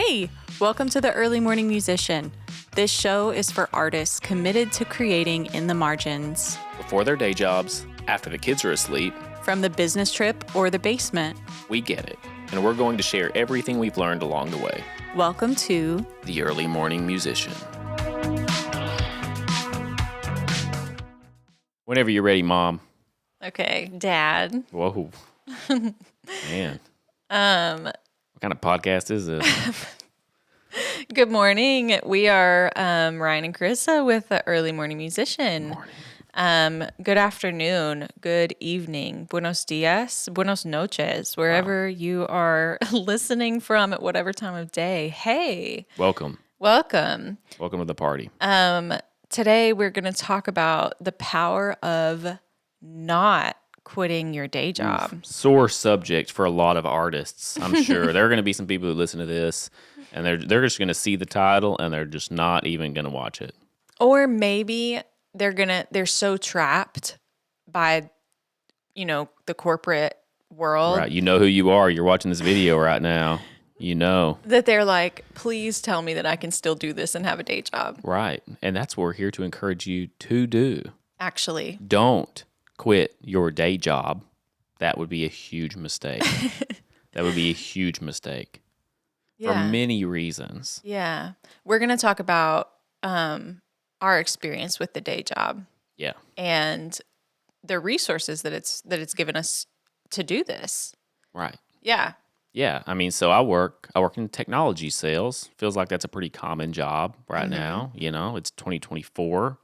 Hey, welcome to the Early Morning Musician. This show is for artists committed to creating in the margins. Before their day jobs, after the kids are asleep. From the business trip or the basement. We get it, and we're going to share everything we've learned along the way. Welcome to The Early Morning Musician. Whenever you're ready, Mom. Okay, Dad. Whoa. Man. What kind of podcast is this? Good morning. We are Ryan and Carissa with the Early Morning Musician. Morning. Good afternoon, good evening, buenos dias, buenos noches, wherever you are listening from at whatever time of day. Hey. Welcome. Welcome. Welcome to the party. Today we're going to talk about the power of not quitting your day job. Sore subject for a lot of artists, I'm sure. There are going to be some people who listen to this, and they're just going to see the title, and they're just not even going to watch it. Or maybe they're so trapped by, the corporate world. Right. You know who you are. You're watching this video right now. You know. That they're like, please tell me that I can still do this and have a day job. Right. And that's what we're here to encourage you to do. Actually. Don't quit your day job. That would be a huge mistake. That would be a huge mistake. For many reasons. Yeah. We're going to talk about our experience with the day job. Yeah. And the resources that it's given us to do this. Right. Yeah. Yeah. I mean, so I work in technology sales. Feels like that's a pretty common job right now. You know, it's 2024.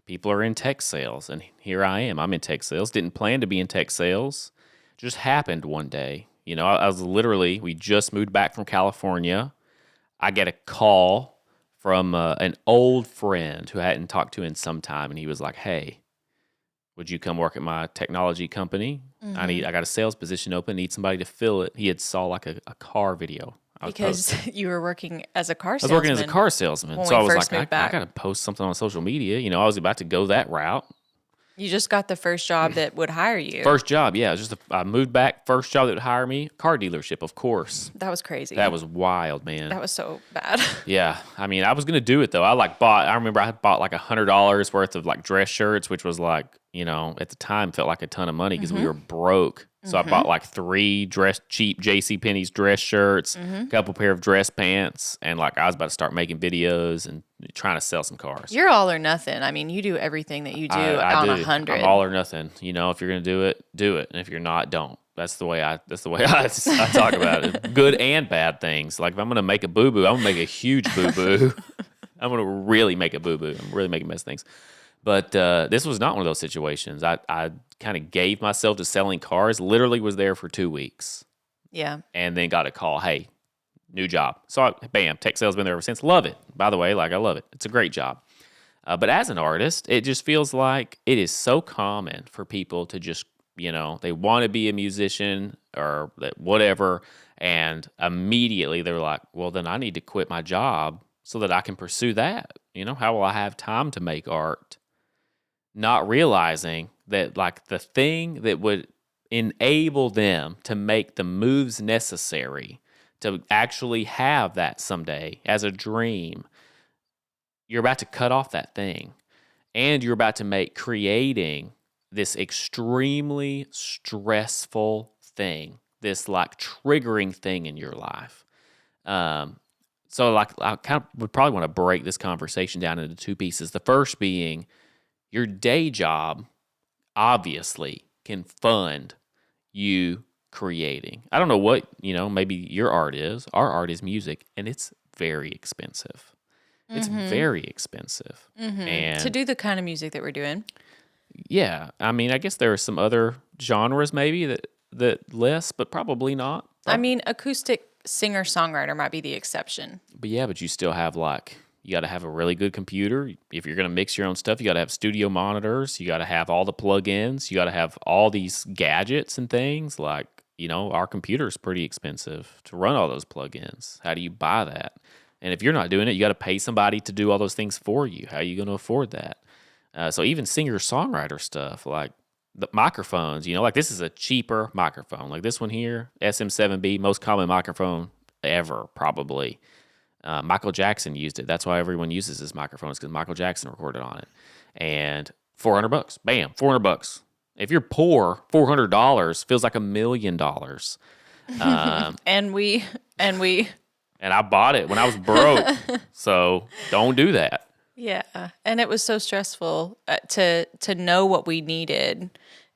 People are in tech sales, and here I am. I'm in tech sales. Didn't plan to be in tech sales. Just happened one day. You know, we just moved back from California. I get a call from an old friend who I hadn't talked to in some time, and he was like, "Hey, would you come work at my technology company? I got a sales position open. Need somebody to fill it." He had saw like a car video. Because you were working as a car I was salesman. working as a car salesman, so I was like, I got to post something on social media. You know, I was about to go that route. You just got the first job that would hire you. First job, yeah. It was just I moved back. First job that would hire me, car dealership, of course. That was crazy. That was wild, man. That was so bad. Yeah, I mean, I was gonna do it though. I remember I bought like $100 worth of like dress shirts, which was like, at the time felt like a ton of money because we were broke. So I bought like 3 cheap JCPenney's dress shirts, a couple pair of dress pants, and like I was about to start making videos and trying to sell some cars. You're all or nothing. I mean, you do everything that you do on 100. I'm all or nothing. If you're gonna do it, do it, and if you're not, don't. That's the way I talk about it. Good and bad things. Like if I'm gonna make a boo boo, I'm gonna make a huge boo boo. I'm gonna really make a boo boo. I'm really making mess of things. But this was not one of those situations. I kind of gave myself to selling cars. Literally was there for 2 weeks. Yeah. And then got a call. Hey, new job. So bam, tech sales been there ever since. Love it. By the way, I love it. It's a great job. But as an artist, it just feels like it is so common for people to just, they want to be a musician or whatever. And immediately they're like, well, then I need to quit my job so that I can pursue that. How will I have time to make art? Not realizing that like the thing that would enable them to make the moves necessary to actually have that someday as a dream, you're about to cut off that thing. And you're about to make creating this extremely stressful thing, this like triggering thing in your life. So like I kind of would probably want to break this conversation down into 2 pieces. The first being your day job obviously can fund you creating. I don't know what, maybe your art is. Our art is music, and it's very expensive. It's very expensive. And to do the kind of music that we're doing. Yeah. I mean, I guess there are some other genres maybe that less, but probably not. I mean, acoustic singer-songwriter might be the exception. But yeah, you still have you got to have a really good computer. If you're going to mix your own stuff, you got to have studio monitors. You got to have all the plugins. You got to have all these gadgets and things. Our computer is pretty expensive to run all those plugins. How do you buy that? And if you're not doing it, you got to pay somebody to do all those things for you. How are you going to afford that? So even singer-songwriter stuff, like the microphones, this is a cheaper microphone. Like this one here, SM7B, most common microphone ever, probably. Michael Jackson used it. That's why everyone uses his microphone, is because Michael Jackson recorded on it. And $400, bam, $400. If you're poor, $400 feels like $1,000,000. And we And I bought it when I was broke. So don't do that. yeah, and it was so stressful to know what we needed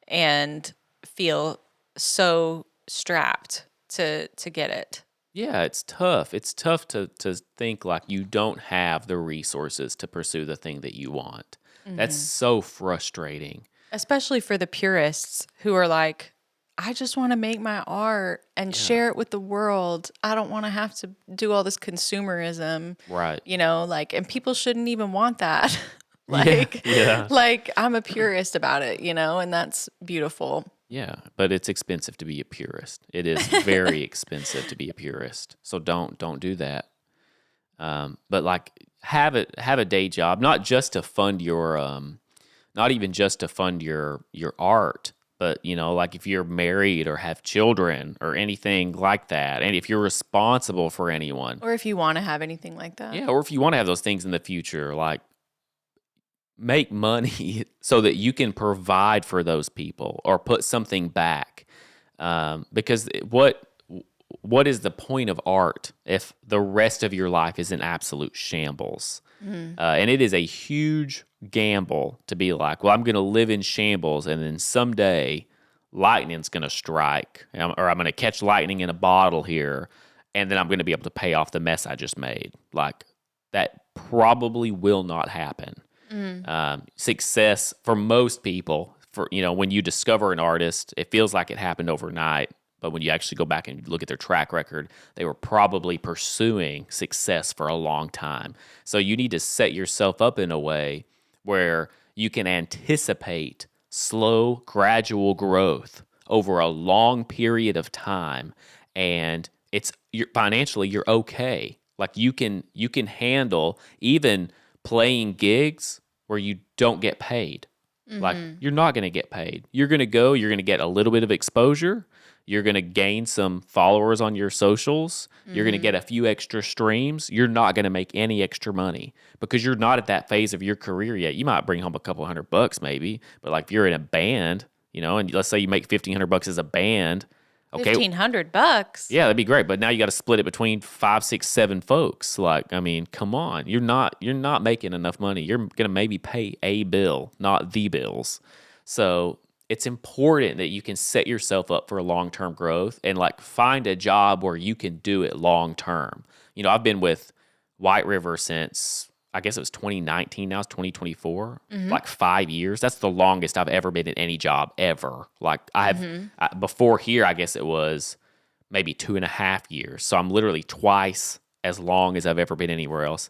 and feel so strapped to get it. Yeah, it's tough. It's tough to think like you don't have the resources to pursue the thing that you want. That's so frustrating. Especially for the purists who are like, I just want to make my art and Yeah. share it with the world. I don't want to have to do all this consumerism, Right. like, and people shouldn't even want that. Yeah. like, Yeah. like I'm a purist about it, and that's beautiful. Yeah, but it's expensive to be a purist. It is very expensive to be a purist. So don't do that. But like have a day job, not just to fund your not even just to fund your art, but like if you're married or have children or anything like that, and if you're responsible for anyone, Or if you want to have anything like that. yeah, or if you want to have those things in the future, like make money so that you can provide for those people or put something back. Because what is the point of art if the rest of your life is in absolute shambles? And it is a huge gamble to be like, well, I'm going to live in shambles, and then someday lightning's going to strike, or I'm going to catch lightning in a bottle here, and then I'm going to be able to pay off the mess I just made. Like, that probably will not happen. Success for most people, when you discover an artist, it feels like it happened overnight. But when you actually go back and look at their track record, they were probably pursuing success for a long time. So you need to set yourself up in a way where you can anticipate slow, gradual growth over a long period of time, and financially you're okay. Like you can handle even playing gigs where you don't get paid. Like you're not going to get paid. You're going to get a little bit of exposure. You're going to gain some followers on your socials. You're going to get a few extra streams. You're not going to make any extra money because you're not at that phase of your career yet. You might bring home a couple $100 maybe, but like if you're in a band, and let's say you make $1,500 as a band, okay, $1,500. yeah, that'd be great. But now you got to split it between 5, 6, 7 folks. Like, I mean, come on, you're not making enough money. You're gonna maybe pay a bill, not the bills. So it's important that you can set yourself up for a long-term growth and like find a job where you can do it long term. I've been with White River since I guess it was 2019. Now it's 2024. Like 5 years. That's the longest I've ever been in any job ever. Like before here, I guess it was maybe 2.5 years. So I'm literally twice as long as I've ever been anywhere else.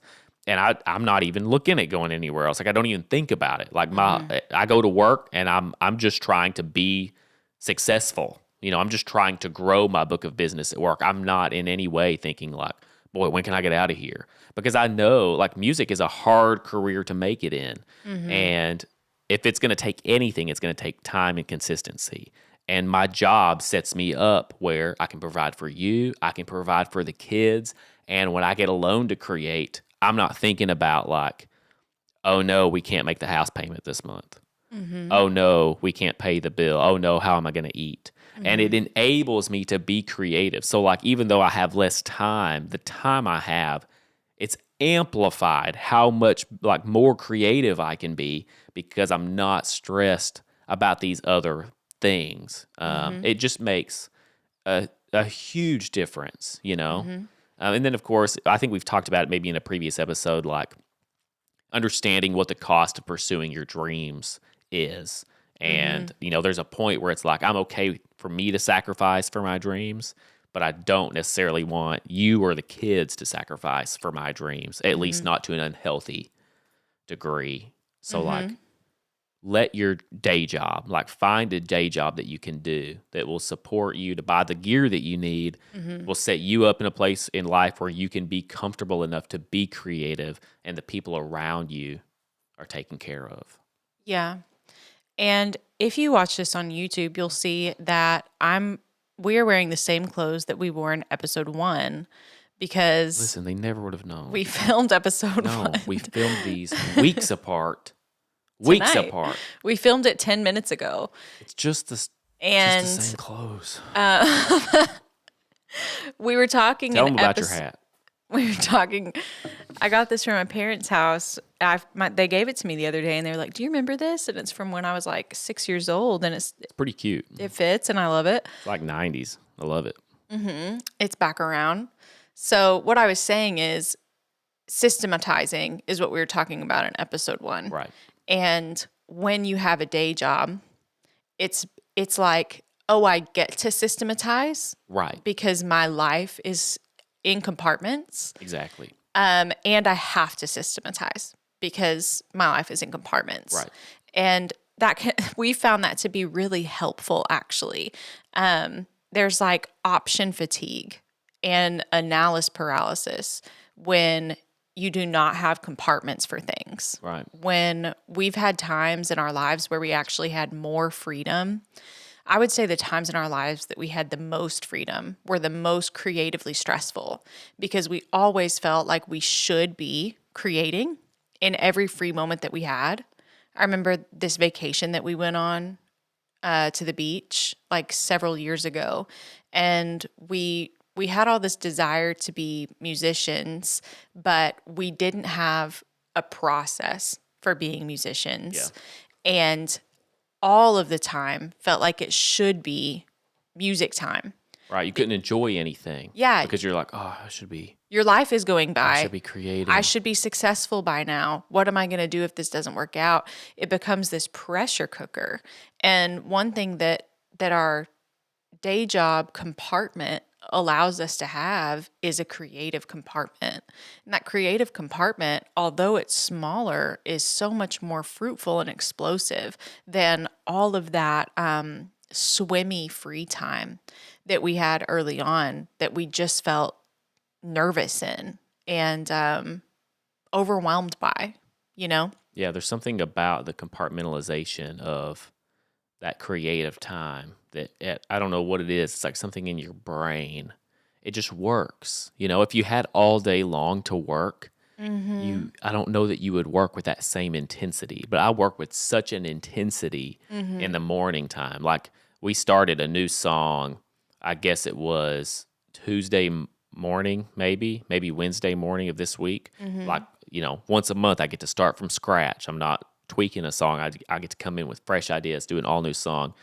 And I'm not even looking at going anywhere else. Like I don't even think about it. Like I go to work and I'm just trying to be successful. I'm just trying to grow my book of business at work. I'm not in any way thinking like, boy, when can I get out of here? Because I know like music is a hard career to make it in. And if it's going to take anything, it's going to take time and consistency. And my job sets me up where I can provide for you, I can provide for the kids. And when I get a loan to create, I'm not thinking about like, oh no, we can't make the house payment this month. Oh no, we can't pay the bill. Oh no, how am I going to eat? And it enables me to be creative. So like even though I have less time, the time I have, it's amplified how much like more creative I can be because I'm not stressed about these other things. It just makes a huge difference. And then of course, I think we've talked about it maybe in a previous episode, like understanding what the cost of pursuing your dreams is. And, there's a point where it's like, I'm okay for me to sacrifice for my dreams, but I don't necessarily want you or the kids to sacrifice for my dreams, at least not to an unhealthy degree. So, like, let your day job, like, find a day job that you can do that will support you to buy the gear that you need, will set you up in a place in life where you can be comfortable enough to be creative and the people around you are taken care of. Yeah. And if you watch this on YouTube, you'll see that we are wearing the same clothes that we wore in episode 1 because Listen, they never would have known. we filmed episode No, 1 we filmed these weeks apart. Weeks tonight. apart. We filmed it 10 minutes ago. It's just the And same clothes. we were talking Tell in them about your hat. We were talking. I got this from my parents' house. They gave it to me the other day, and they were like, "Do you remember this?" And it's from when I was like 6 years old, and It's pretty cute. it fits, and I love it. It's like 90s. I love it. It's back around. So what I was saying is, systematizing is what we were talking about in episode 1. Right. And when you have a day job, it's like, oh, I get to systematize Right. because my life is in compartments. Exactly. And I have to systematize because my life is in compartments. Right. And we found that to be really helpful, actually. There's like option fatigue and analysis paralysis when you do not have compartments for things. Right. When we've had times in our lives where we actually had more freedom, I would say the times in our lives that we had the most freedom were the most creatively stressful because we always felt like we should be creating in every free moment that we had. I remember this vacation that we went on to the beach like several years ago, and we had all this desire to be musicians, but we didn't have a process for being musicians. Yeah. And all of the time felt like it should be music time. Right. You couldn't enjoy anything. Yeah. Because you're like, oh, I should be Your life is going by. I should be creating. I should be successful by now. What am I going to do if this doesn't work out? It becomes this pressure cooker. And one thing that our day job compartment allows us to have is a creative compartment. And that creative compartment, although it's smaller, is so much more fruitful and explosive than all of that swimmy free time that we had early on that we just felt nervous in and overwhelmed by, you know? Yeah, there's something about the compartmentalization of that creative time that I don't know what it is. It's like something in your brain. It just works. You know, if you had all day long to work, I don't know that you would work with that same intensity. But I work with such an intensity in the morning time. Like we started a new song, I guess it was Tuesday morning, maybe Wednesday morning of this week. Like, you know, once a month I get to start from scratch. I'm not tweaking a song. I get to come in with fresh ideas, do an all new song.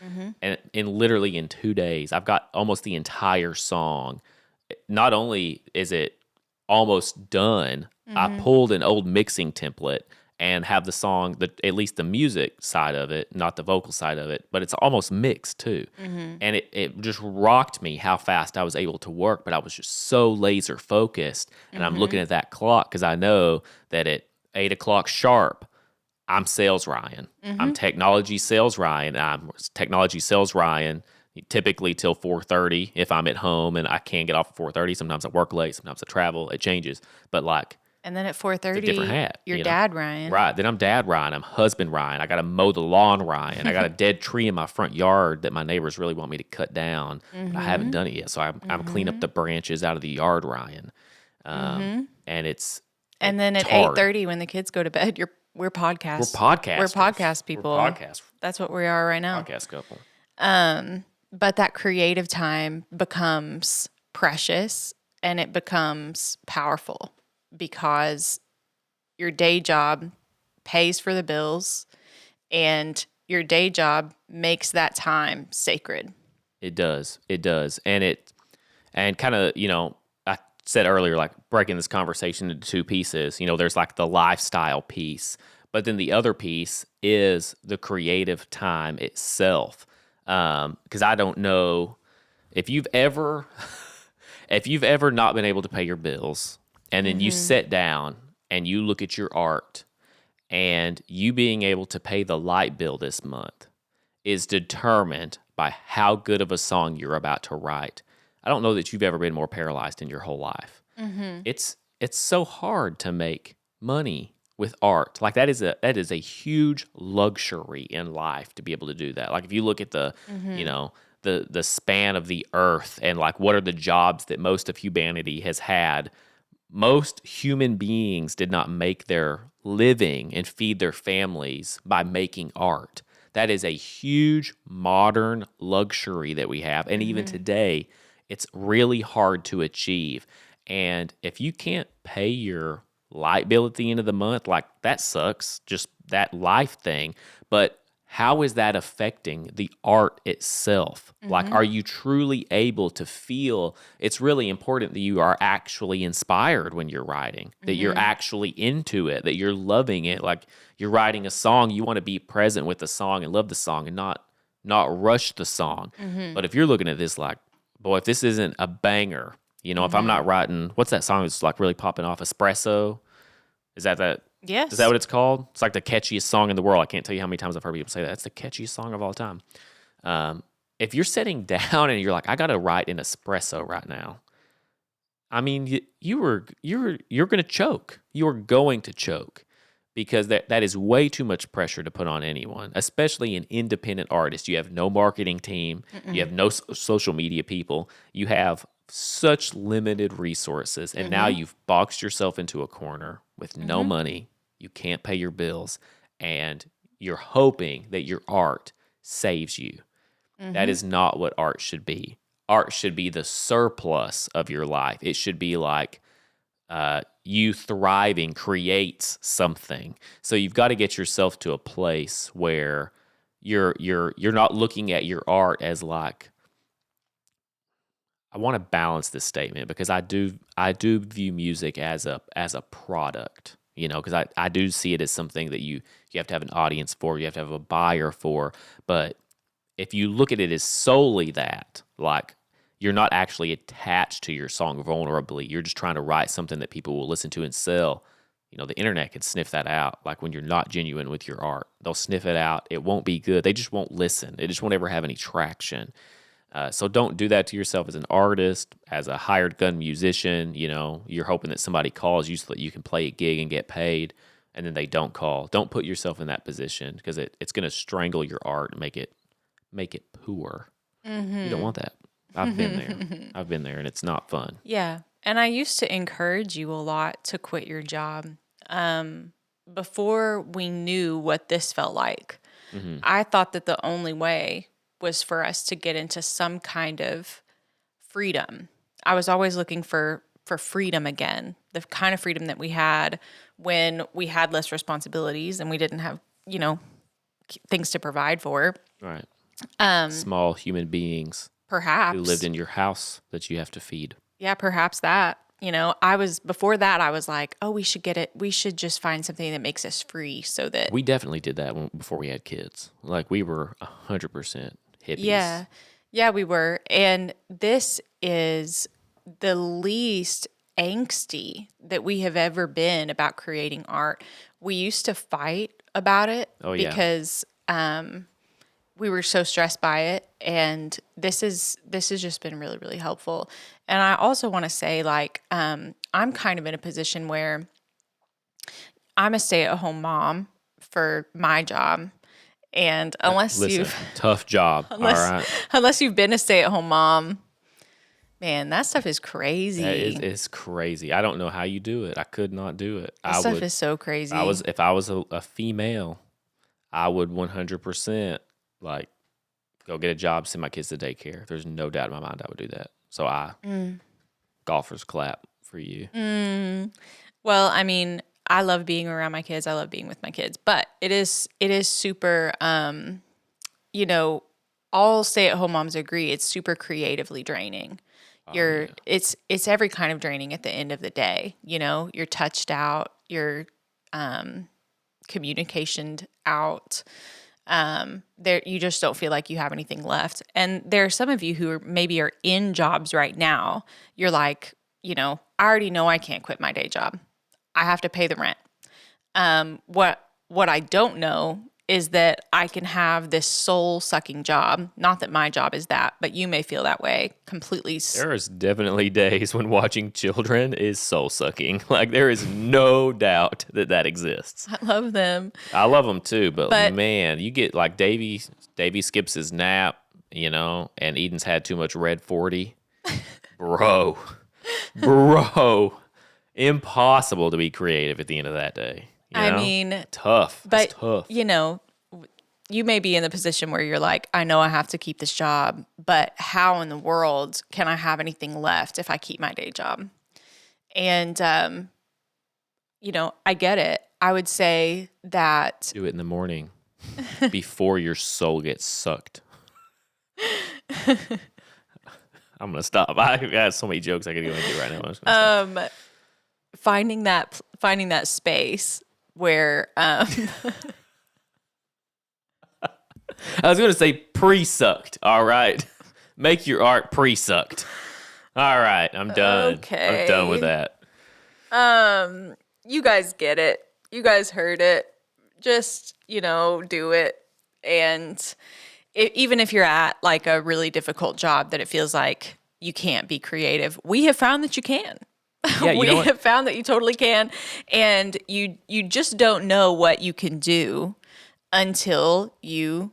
And literally in 2 days, I've got almost the entire song. Not only is it almost done, I pulled an old mixing template and have the song, at least the music side of it, not the vocal side of it, but it's almost mixed too. And it just rocked me how fast I was able to work, but I was just so laser focused. And I'm looking at that clock because I know that at 8 o'clock sharp, I'm sales Ryan. I'm technology sales Ryan. I'm technology sales Ryan typically till 4:30 if I'm at home and I can't get off at 4:30. Sometimes I work late. Sometimes I travel. It changes. But like, And then at it's a 4:30, different hat. you're you know? dad, Ryan. Right. Then I'm dad Ryan. I'm husband Ryan. I got to mow the lawn Ryan. I got a dead tree in my front yard that my neighbors really want me to cut down, but I haven't done it yet. So I'm cleaning up the branches out of the yard Ryan. And it's And then at hard. 8:30 when the kids go to bed, we're podcast. We're podcasters. We're podcast people. We're podcast That's what we are right now. podcast couple. But that creative time becomes precious and it becomes powerful because your day job pays for the bills and your day job makes that time sacred. It does. It does. And kind of, you know, I said earlier, like breaking this conversation into two pieces, you know, there's like the lifestyle piece, but then the other piece is the creative time itself. Because I don't know if you've ever not been able to pay your bills and then you sit down and you look at your art and you being able to pay the light bill this month is determined by how good of a song you're about to write. I don't know that you've ever been more paralyzed in your whole life. It's so hard to make money with art. Like that is a huge luxury in life to be able to do that. Like if you look at the, you know, the span of the earth and like what are the jobs that most of humanity has had, most human beings did not make their living and feed their families by making art. That is a huge modern luxury that we have. And even today, it's really hard to achieve. And if you can't pay your light bill at the end of the month, like that sucks, just that life thing. But how is that affecting the art itself? Like, are you truly able to feel? It's really important that you are actually inspired when you're writing, that you're actually into it, that you're loving it. Like, you're writing a song, you want to be present with the song and love the song and not rush the song. But if you're looking at this like, boy, if this isn't a banger, if I'm not writing, what's that song that's like really popping off? Espresso? Is that? Is that Yes. what it's called? It's like the catchiest song in the world. I can't tell you how many times I've heard people say that. It's the catchiest song of all time. If you're sitting down and you're like, I got to write an espresso right now. I mean, you're going to choke. You are going to choke because that is way too much pressure to put on anyone, especially an independent artist. You have no marketing team. You have no social media people. You have such limited resources, and now you've boxed yourself into a corner with no money. You can't pay your bills, and you're hoping that your art saves you. That is not what art should be. Art should be the surplus of your life. It should be like you thriving creates something. So you've got to get yourself to a place where you're not looking at your art as like, I want to balance this statement because I do view music as a product, because I do see it as something that you have to have an audience for, you have to have a buyer for. But if you look at it as solely that, like you're not actually attached to your song vulnerably, you're just trying to write something that people will listen to and sell. The internet can sniff that out. Like when you're not genuine with your art, they'll sniff it out. It won't be good. They just won't listen. It just won't ever have any traction. So don't do that to yourself as an artist, as a hired gun musician. You're hoping that somebody calls you so that you can play a gig and get paid, and then they don't call. Don't put yourself in that position because it's going to strangle your art and make it poor. You don't want that. I've been there. I've been there, and it's not fun. Yeah. And I used to encourage you a lot to quit your job. Before we knew what this felt like, I thought that the only way was for us to get into some kind of freedom. I was always looking for freedom again, the kind of freedom that we had when we had less responsibilities and we didn't have, things to provide for. Right. Small human beings Perhaps. who lived in your house that you have to feed. Yeah, perhaps that. Before that, I was like, oh, we should get it. We should just find something that makes us free so that. We definitely did that before we had kids. Like we were 100% hippies. Yeah. Yeah, we were. And this is the least angsty that we have ever been about creating art. We used to fight about it because we were so stressed by it. And this has just been really, really helpful. And I also want to say, like, I'm kind of in a position where I'm a stay-at-home mom for my job. And Listen, tough job. All right. Unless you've been a stay-at-home mom, man, that stuff is crazy. It's crazy. I don't know how you do it. I could not do it. That stuff is so crazy. If I was a female, I would 100% like go get a job, send my kids to daycare. There's no doubt in my mind I would do that. So golfers clap for you. Well, I mean, I love being around my kids. I love being with my kids, but it is super, all stay-at-home moms agree it's super creatively draining. It's every kind of draining at the end of the day. You're touched out, you're communicationed out. There, you just don't feel like you have anything left. And there are some of you who maybe are in jobs right now. You're like, I already know I can't quit my day job. I have to pay the rent. What I don't know is that I can have this soul-sucking job. Not that my job is that, but you may feel that way completely. There's definitely days when watching children is soul-sucking. Like, there is no doubt that exists. I love them. I love them too, but man, you get like Davy skips his nap, and Eden's had too much red 40. Bro, bro, impossible to be creative at the end of that day. I mean, Tough. That's but tough. you may be in the position where you're like, I know I have to keep this job, but how in the world can I have anything left if I keep my day job? And, I get it. I would say that Do it in the morning before your soul gets sucked. I'm gonna stop. I got so many jokes I could go into right now. I'm just gonna stop. finding that space where, I was gonna say pre-sucked. All right, make your art pre-sucked. All right, I'm done. I'm done with okay, that. you guys get it. You guys heard it. Just, do it. And even if you're at like a really difficult job that it feels like you can't be creative, we have found that you can. Yeah, you know We what? have found that you totally can. And you just don't know what you can do until you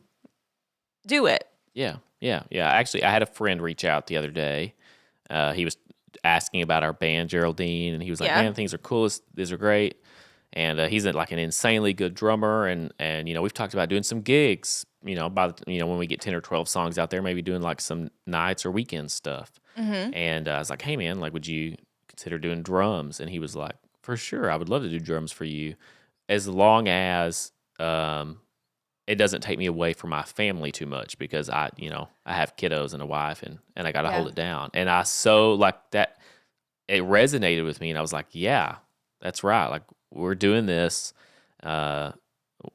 do it. Yeah. Actually, I had a friend reach out the other day. He was asking about our band, Geraldine, and he was like, Yeah. "Man, things are cool. These are great." And he's like an insanely good drummer, and we've talked about doing some gigs. When we get 10 or 12 songs out there, maybe doing like some nights or weekend stuff. Mm-hmm. And I was like, "Hey, man, like, would you consider doing drums?" And he was like, "For sure, I would love to do drums for you, as long as it doesn't take me away from my family too much, because I have kiddos and a wife, and I got to Yeah. hold it down." And I so like that, it resonated with me, and I was like, "Yeah, that's right. Like, we're doing this. Uh,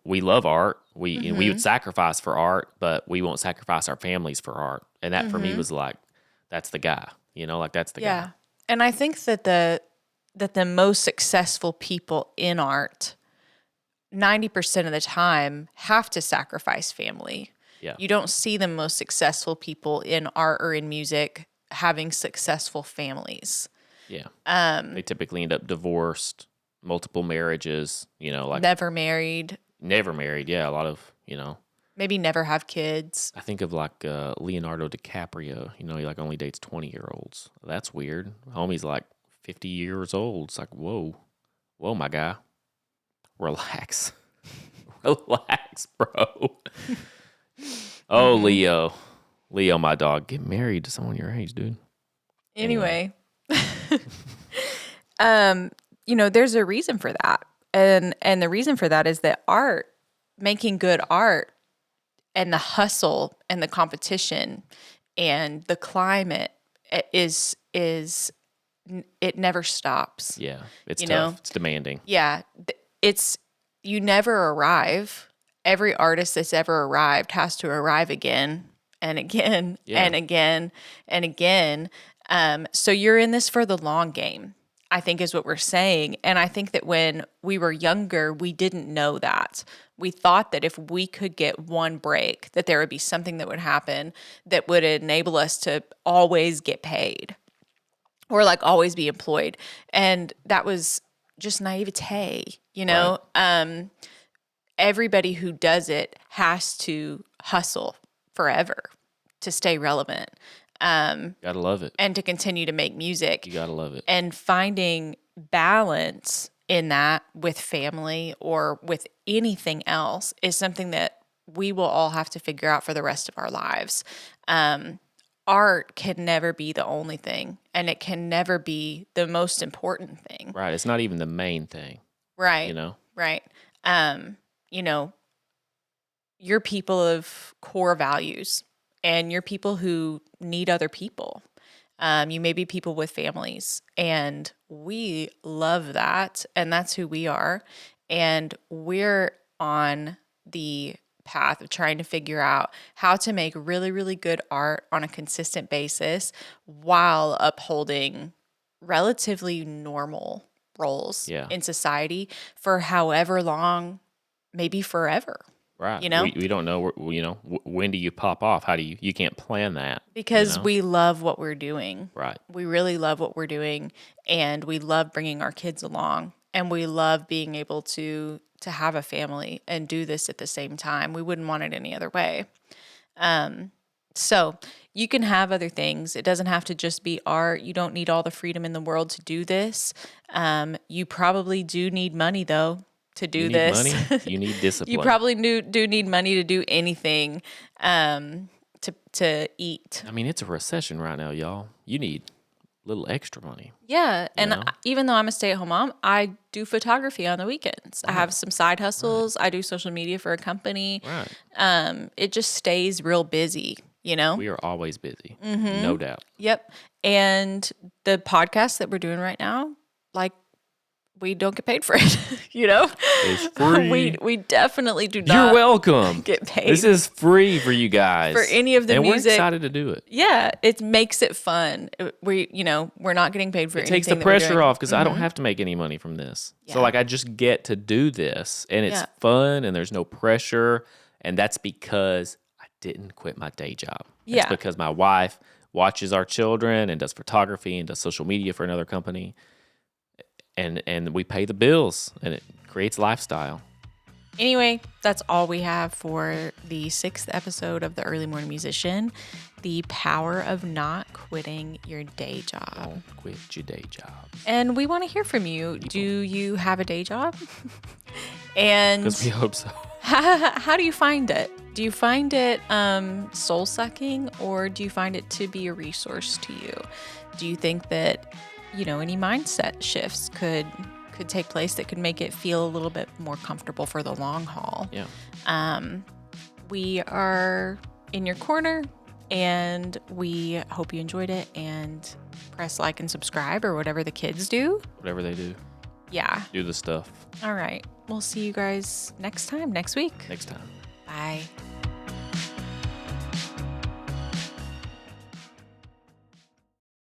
we love art. We would Mm-hmm. sacrifice for art, but we won't sacrifice our families for art." And that for me Mm-hmm. was like, that's the guy. Like that's the guy. Yeah. And I think that the most successful people in art 90% of the time have to sacrifice family. Yeah, You don't see the most successful people in art or in music having successful families. yeah. They typically end up divorced, multiple marriages. Like Never married, never married. Yeah, a lot of maybe never have kids. I think of like Leonardo DiCaprio. He like only dates 20-year-olds. That's weird. Homie's like 50 years old. It's like, whoa, my guy, relax, relax, bro. Oh, Hmm. Leo, my dog, get married to someone your age, dude. Anyway, Anyway, there's a reason for that. And the reason for that is that making good art and the hustle and the competition and the climate is it never stops. yeah, it's You tough. know? It's demanding. Yeah, it's you never arrive. Every artist that's ever arrived has to arrive again and again Yeah, and again and again. So you're in this for the long game, I think is what we're saying. And I think that when we were younger, we didn't know that. We thought that if we could get one break, that there would be something that would happen that would enable us to always get paid or like always be employed. And that was just naivete, right. Everybody who does it has to hustle forever to stay relevant, Gotta love it. and to continue to make music. You gotta love it. And finding balance in that with family or with anything else is something that we will all have to figure out for the rest of our lives. Art can never be the only thing, and it can never be the most important thing. Right. It's not even the main thing. You Right. know. Right. Um, you know, you're people of core values and you're people who need other people. You may be people with families, and we love that. And that's who we are. And we're on the path of trying to figure out how to make really, really good art on a consistent basis while upholding relatively normal roles Yeah. in society for however long, maybe forever, Right. you know? We don't know. When do you pop off? How do you can't plan that. Because we love what we're doing. Right. We really love what we're doing, and we love bringing our kids along, and we love being able to have a family and do this at the same time. We wouldn't want it any other way. So you can have other things. It doesn't have to just be art. You don't need all the freedom in the world to do this. You probably do need money, though, to do You need this. money. You need You discipline. probably do need money to do anything, to eat. I mean, it's a recession right now, y'all. You need a little extra money. Yeah, and know? even though I'm a stay-at-home mom, I do photography on the weekends. I have some side hustles. I do social media for a company. Right. It just stays real busy, you know? We are always busy. No doubt. Yep. And the podcast that we're doing right now, like, we don't get paid for it, you know? It's free. We definitely do not You're welcome. get paid. This is free for you guys. For any of the and music. we're excited to do it. Yeah, it makes it fun. We're not getting paid for It anything. takes the that we're pressure doing. off because I don't have to make any money from this. So Yeah. like I just get to do this and it's fun and there's no pressure. And that's because I didn't quit my day job. It's Yeah. because my wife watches our children and does photography and does social media for another company. And we pay the bills and it creates lifestyle. Anyway, that's all we have for the 6th episode of The Early Morning Musician, the power of not quitting your day job. Don't quit your day job. And we want to hear from you. Do you have a day job? And Because we hope so. how do you find it? Do you find it soul-sucking, or do you find it to be a resource to you? Do you think that, any mindset shifts could take place that could make it feel a little bit more comfortable for the long haul? Yeah. We are in your corner, and we hope you enjoyed it, and press like and subscribe or whatever the kids do. Whatever they do. Yeah. Do the stuff. All right. We'll see you guys next week. Next time. Bye.